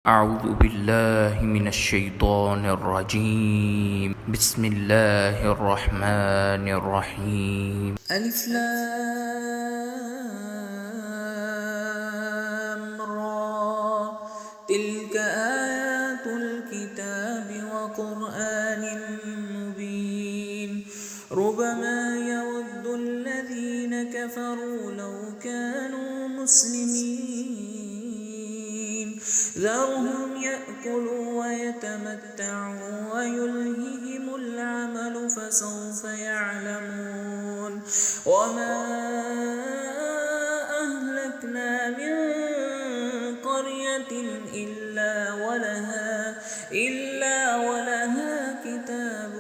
أعوذ بالله من الشيطان الرجيم. بسم الله الرحمن الرحيم. ألف لام را تلك آيات الكتاب وقرآن مبين ربما يود الذين كفروا لو كانوا مسلمين ذرهم يأكلوا ويتمتعوا ويلههم العمل فسوف يعلمون وما أهلكنا من قرية إلا ولها كتاب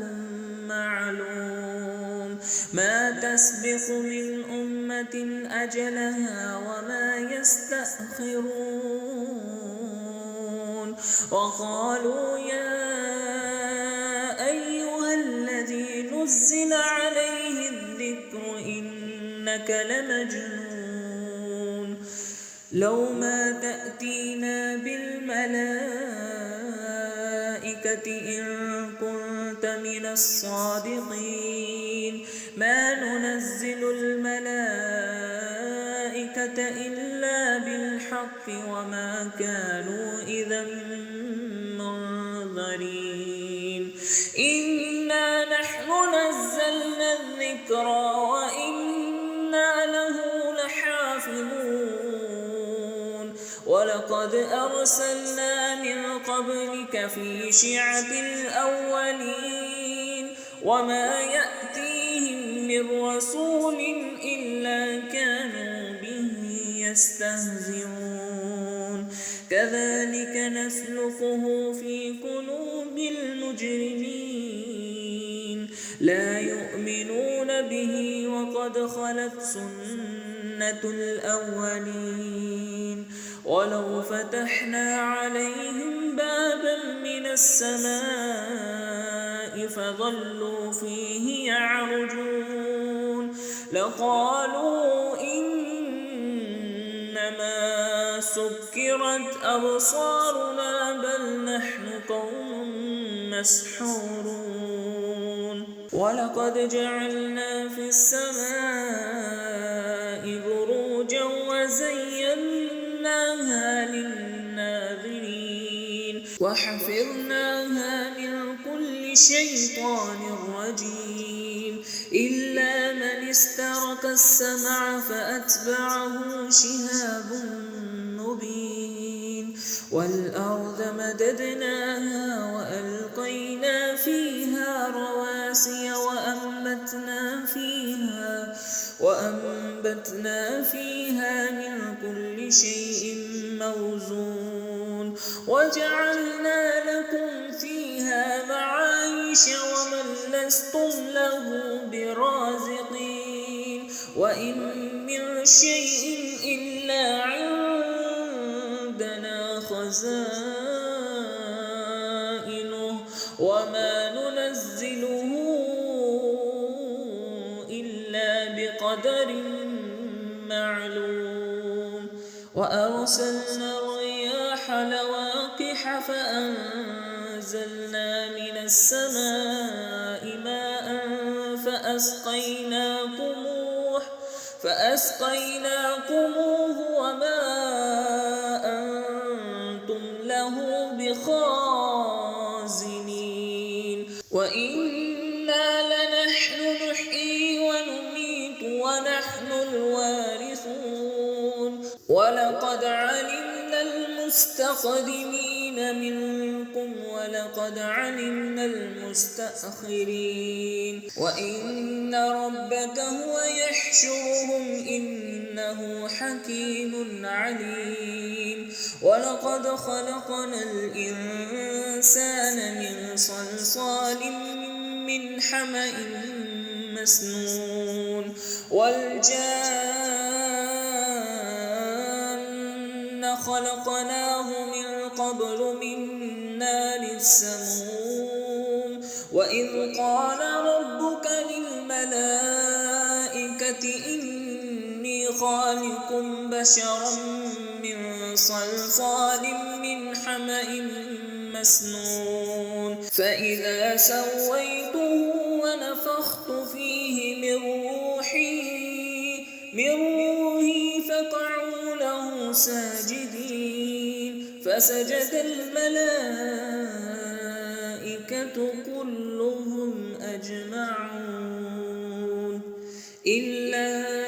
معلوم ما تسبق من أمة أجلها وما يستأخرون وقالوا يا أيها الذي نزل عليه الذكر إنك لمجنون لو ما تأتينا بالملائكة إن كنت من الصادقين ما ننزل الملائكة إلا بالحق وما كانوا إذا منظرين إنا نحن نزلنا الذكر وإنا له لحافظون ولقد أرسلنا من قبلك في شيعة الأولين وما يأتيهم من رسول إلا كانوا به يستهزئون كذلك نسلكه في قلوب المجرمين لا يؤمنون به وقد خلت سنة الأولين ولو فتحنا عليهم بابا من السماء فظلوا فيه يعرجون لقالوا إنما سكرت أبصارنا بل نحن قوم مسحورون ولقد جعلنا في السماء بروجا وزيناها للناظرين وحفظناها من كل شيطان رجيم إلا من استرق السمع فأتبعه شهاب مبين والأرض مددناها وألقينا فيها رواسي وأنبتنا فيها من كل شيء موزون وجعلنا لكم فيها معايش ومن لستم له برازقين وإن من شيء إلا عندنا خزائنه وما ننزله إلا بقدر معلوم وأرسلنا الرياح لواقح فأنزلنا من السماء ماء فأسقيناكموه وما أنتم له بخازنين وإنا لنحن نحيي ونميت ونحن الوارثون ولقد علمنا المستقدمين منكم ولقد علمنا المستأخرين وإن ربك هو يحشرهم إنه حكيم عليم ولقد خلقنا الإنسان من صلصال من حمأ مسنون والجان خلقناه من قبل من نار السموم وإذ قال ربك للملائكة إني خالق بكم بشرا من صلصال من حمأ مسنون فإذا سويته ونفخت فيه من روحي فقعوا له ساجدين فسجد الملائكة كلهم أجمعون إلا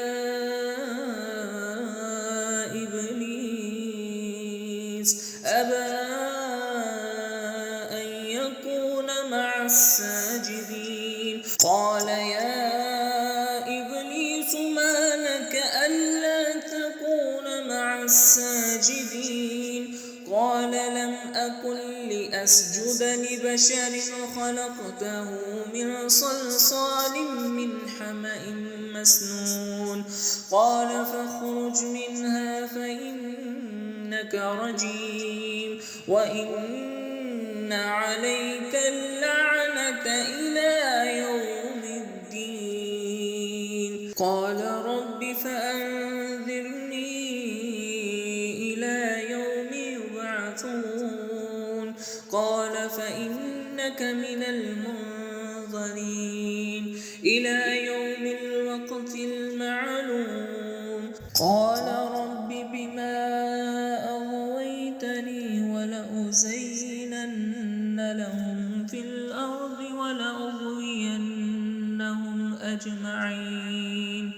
إبليس أبى أن يكون مع الساجدين قال يا إبليس ما لك ألا تكون مع الساجدين قال لم أكن لأسجد لبشر خلقته من صلصال من حمأ مسنون قال فاخرج منها فإنك رجيم وإن عليك اللعنة إلى يوم الدين قال رب فأنذرني إلى يوم يبعثون قال فإنك من المنظرين إلى يوم الوقت المعلوم قال رب بما أغويتني ولأزينن لهم في الأرض ولأغوينهم أجمعين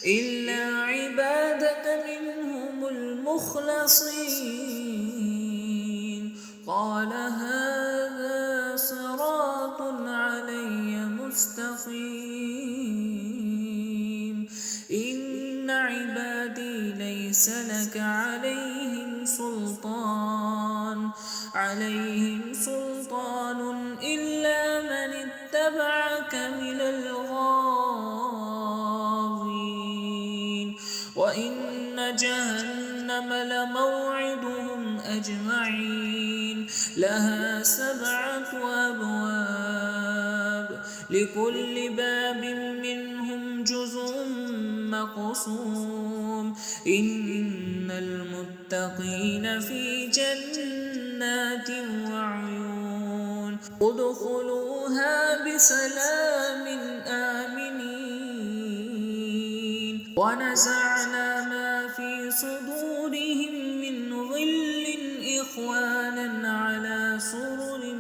إلا عبادك منهم المخلصين قال هذا صراط علي مستقيم إن عبادي ليس لك عليهم سلطان إلا من اتبعك من الغاوين وإن جهنم لموعدهم أجمعين لها 7 أبواب لكل باب منهم جزء مقسوم إن المتقين في جنات وعيون ادخلوها بسلام آمنين ونزعنا ما في صدورهم من غل إخوانا على سرر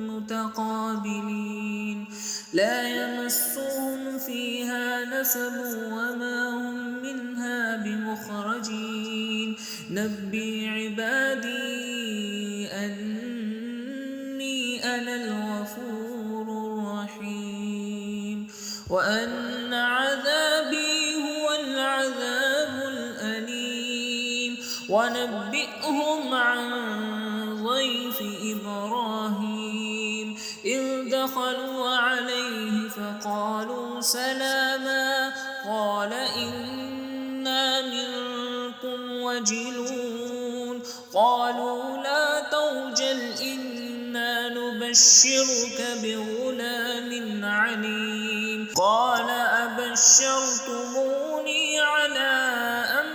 متقابلين لا يمسهم فيها نسب وما هم منها بمخرجين نبي عبادي أني أنا الغفور الرحيم وأن عذابي هو العذاب الأليم ونبئهم عن ضيف إبراهيم إذ دخلوا عليه فقالوا سلاما قال إنا منكم وجلون قالوا لا توجل إنا نبشرك بغلام عليم قال أبشرتموني على أن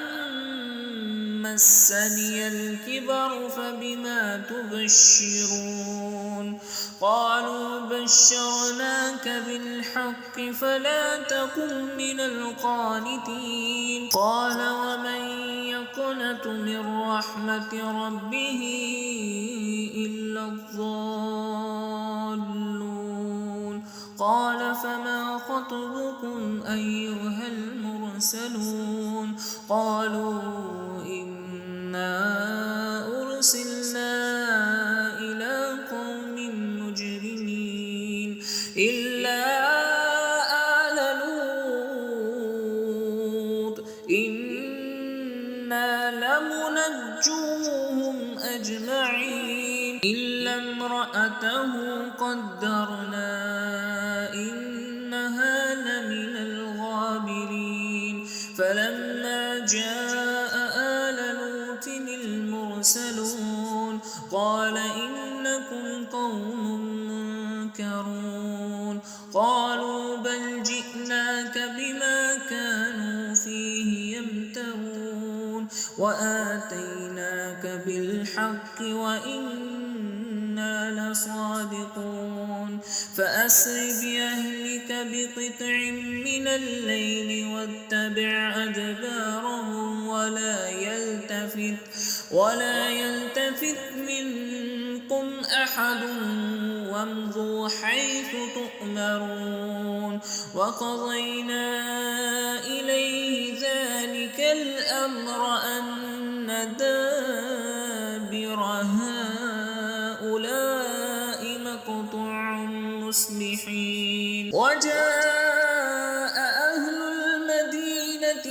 مسني الكبر فبما تبشرون قالوا بشرناك بالحق فلا تكن من القانتين قال ومن يقنت من رحمة ربه إلا الضالون قال فما خطبكم أيها المرسلون قالوا إنا أرسلنا إلى قوم مجرمين إلا آل لوط إنا لمنجوهم أجمعين إلا امرأته قدرنا إنها لمن الغابرين فلما جاء آل لوط المرسلون قال إنكم قوم منكرون قالوا بل جئناك بما كانوا فيه يمترون وآتيناك بالحق وإنا لصادقون فأسر بأهلك بقطع من الليل واتبع أدبارهم ولا يلتفت منكم أحد وامضوا حيث تؤمرون وقضينا إليه ذلك الأمر أن دابر هؤلاء مقطوع مصبحين وجاء أهل المدينة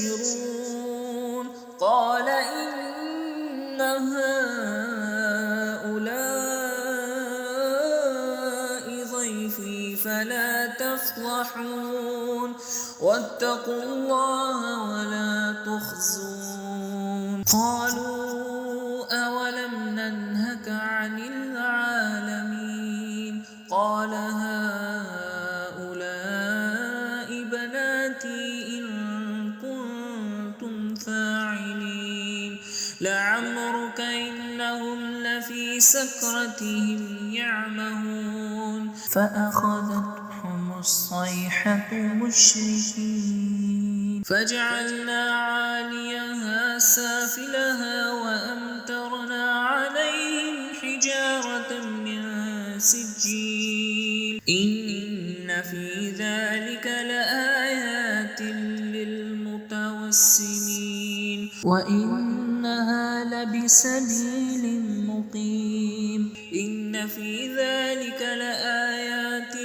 يستبشرون قال إن هؤلاء ضيفي فلا تفضحون واتقوا الله ولا تخزون قالوا أولم ننهك عن العالمين قال هؤلاء بناتي إن كنتم فاعلين لعمرك إنهم لفي سكرتهم يعمهون فأخذتهم الصيحة مشركين فجعلنا عاليها سافلها وأمطرنا عليهم حجارة من سجيل إن في ذلك لآيات للمتوسمين وإنها لبسبيل مقيم إن في ذلك لآيات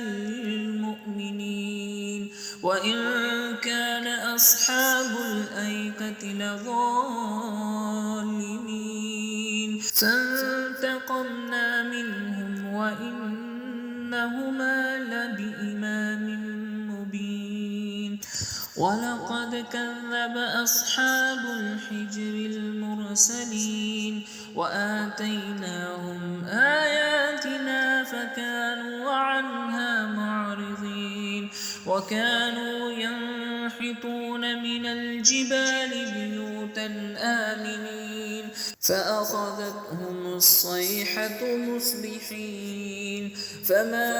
للمؤمنين وإن كان أصحاب الأيكة لظالمين فانتقمنا منهم وإنهما لبإمام مبين ولقد كذب أصحاب الحجر المرسلين وآتيناهم آياتنا فكانوا عنها معرضين وكانوا ينحتون من الجبال بيوتا آمنين فأخذتهم الصيحة مصبحين فما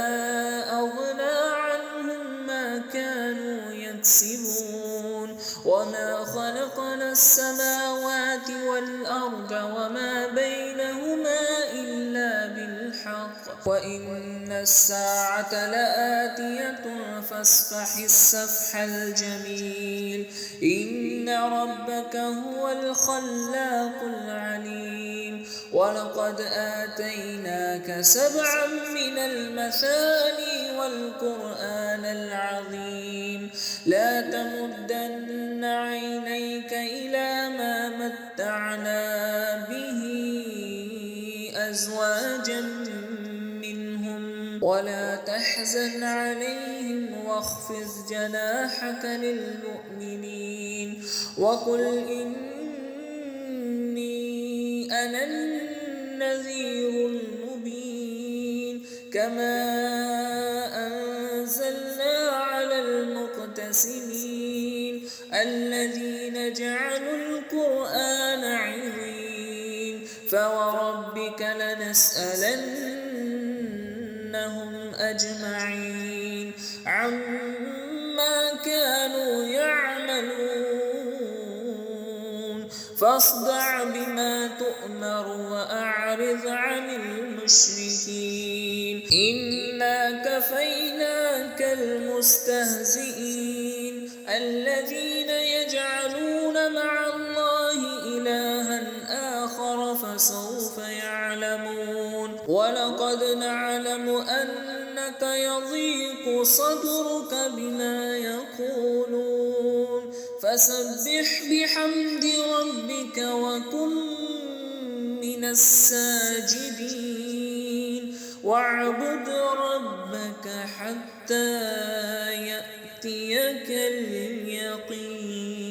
أغنى عنهم ما كانوا يكسبون وما خلقنا السماوات والأرض وما بينهما إلا بالحق وإن الساعة لآتية فاصفح الصفح الجميل إن ربك هو الخلاق العليم ولقد آتيناك 7 من المثاني والقرآن العظيم لا تمدن عينيك إلى ما متعنا به أزواجا منهم ولا تحزن عليهم واخفض جناحك للمؤمنين وقل إني أنا النذير المبين كما أنزلنا على المقتسمين الذين جعلوا القرآن عظيم فوربك لنسألنهم أجمعين عما كانوا يعملون فاصدع بما تؤمر وأعرض عن المشركين إنا كفيناك المستهزئين الذين يجعلون مع الله إلها آخر فسوف يعلمون ولقد نعلم أنك يضيق صدرك بما يقولون فسبح بحمد ربك وكن من الساجدين واعبد ربك حتى يأتيك اليقين.